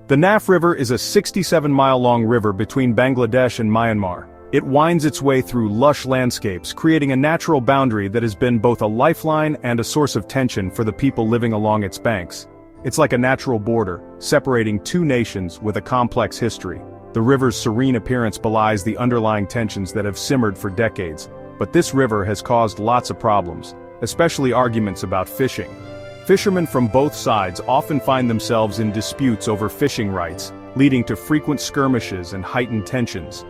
The Naf River is a 67-mile-long river between Bangladesh and Myanmar. It winds its way through lush landscapes, creating a natural boundary that has been both a lifeline and a source of tension for the people living along its banks. It's like a natural border, separating two nations with a complex history. The river's serene appearance belies the underlying tensions that have simmered for decades, but this river has caused lots of problems, especially arguments about fishing. Fishermen from both sides often find themselves in disputes over fishing rights, leading to frequent skirmishes and heightened tensions.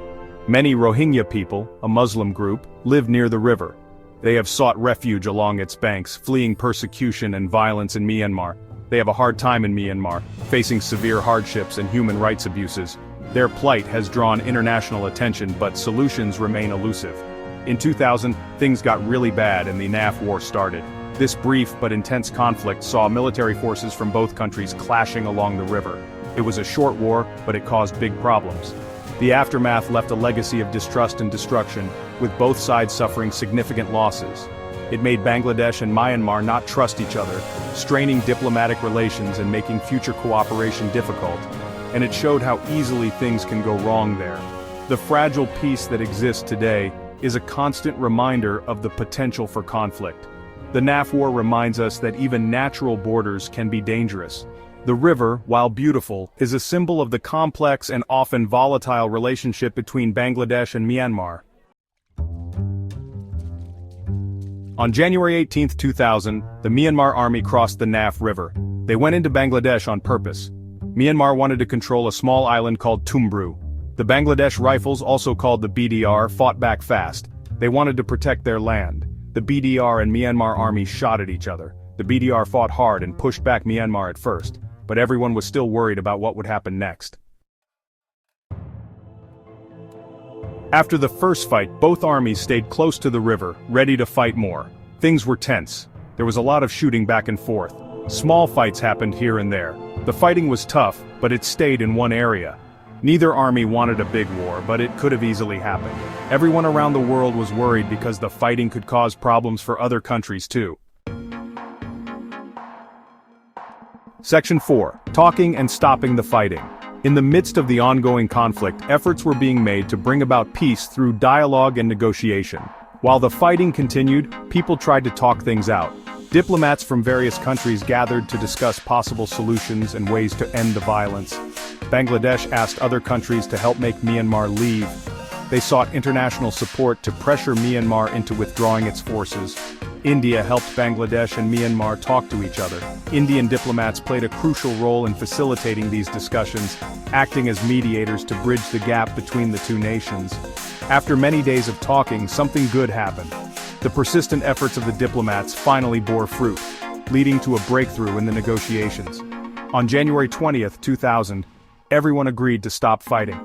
Many Rohingya people, a Muslim group, live near the river. They have sought refuge along its banks, fleeing persecution and violence in Myanmar. They have a hard time in Myanmar, facing severe hardships and human rights abuses. Their plight has drawn international attention, but solutions remain elusive. In 2000, things got really bad and the Naf War started. This brief but intense conflict saw military forces from both countries clashing along the river. It was a short war, but it caused big problems. The aftermath left a legacy of distrust and destruction, with both sides suffering significant losses. It made Bangladesh and Myanmar not trust each other, straining diplomatic relations and making future cooperation difficult. And it showed how easily things can go wrong there. The fragile peace that exists today is a constant reminder of the potential for conflict. The Naf War reminds us that even natural borders can be dangerous. The river, while beautiful, is a symbol of the complex and often volatile relationship between Bangladesh and Myanmar. On January 18, 2000, the Myanmar Army crossed the Naf River. They went into Bangladesh on purpose. Myanmar wanted to control a small island called Tumbru. The Bangladesh Rifles, also called the BDR, fought back fast. They wanted to protect their land. The BDR and Myanmar Army shot at each other. The BDR fought hard and pushed back Myanmar at first, but everyone was still worried about what would happen next. After the first fight, both armies stayed close to the river, ready to fight more. Things were tense. There was a lot of shooting back and forth. Small fights happened here and there. The fighting was tough, but it stayed in one area. Neither army wanted a big war, but it could have easily happened. Everyone around the world was worried because the fighting could cause problems for other countries too. Section 4. Talking and stopping the fighting. In the midst of the ongoing conflict, efforts were being made to bring about peace through dialogue and negotiation. While the fighting continued, people tried to talk things out. Diplomats from various countries gathered to discuss possible solutions and ways to end the violence. Bangladesh asked other countries to help make Myanmar leave. They sought international support to pressure Myanmar into withdrawing its forces. India helped Bangladesh and Myanmar talk to each other. Indian diplomats played a crucial role in facilitating these discussions, acting as mediators to bridge the gap between the two nations. After many days of talking, something good happened. The persistent efforts of the diplomats finally bore fruit, leading to a breakthrough in the negotiations. On January 20, 2000, everyone agreed to stop fighting.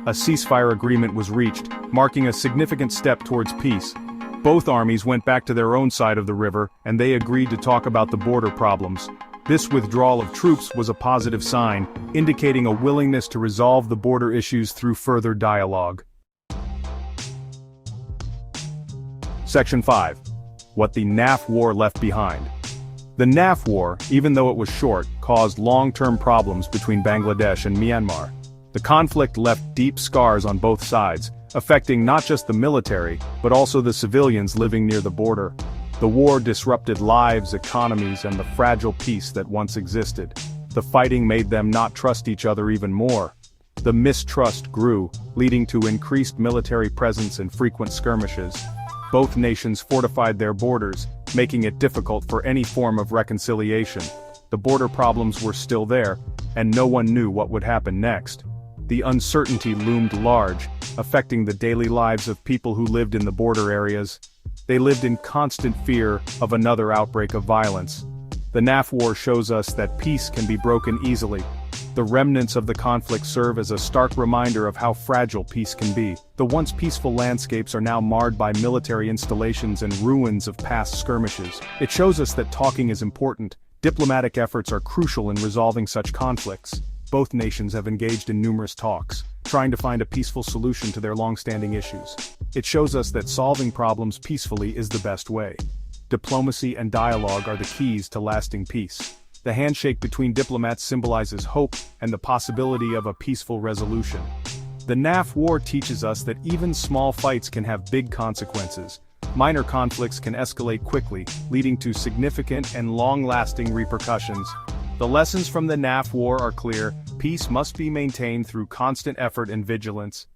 A ceasefire agreement was reached, marking a significant step towards peace. Both armies went back to their own side of the river, and they agreed to talk about the border problems. This withdrawal of troops was a positive sign, indicating a willingness to resolve the border issues through further dialogue. Section 5. What the Naf War left behind. The Naf War, even though it was short, caused long-term problems between Bangladesh and Myanmar. The conflict left deep scars on both sides, affecting not just the military, but also the civilians living near the border. The war disrupted lives, economies, and the fragile peace that once existed. The fighting made them not trust each other even more. The mistrust grew, leading to increased military presence and frequent skirmishes. Both nations fortified their borders, making it difficult for any form of reconciliation. The border problems were still there, and no one knew what would happen next. The uncertainty loomed large, affecting the daily lives of people who lived in the border areas. They lived in constant fear of another outbreak of violence. The Naf War shows us that peace can be broken easily. The remnants of the conflict serve as a stark reminder of how fragile peace can be. The once peaceful landscapes are now marred by military installations and ruins of past skirmishes. It shows us that talking is important. Diplomatic efforts are crucial in resolving such conflicts. Both nations have engaged in numerous talks, trying to find a peaceful solution to their long-standing issues. It shows us that solving problems peacefully is the best way. Diplomacy and dialogue are the keys to lasting peace. The handshake between diplomats symbolizes hope and the possibility of a peaceful resolution. The Naf War teaches us that even small fights can have big consequences. Minor conflicts can escalate quickly, leading to significant and long-lasting repercussions. The lessons from the Naf War are clear: peace must be maintained through constant effort and vigilance.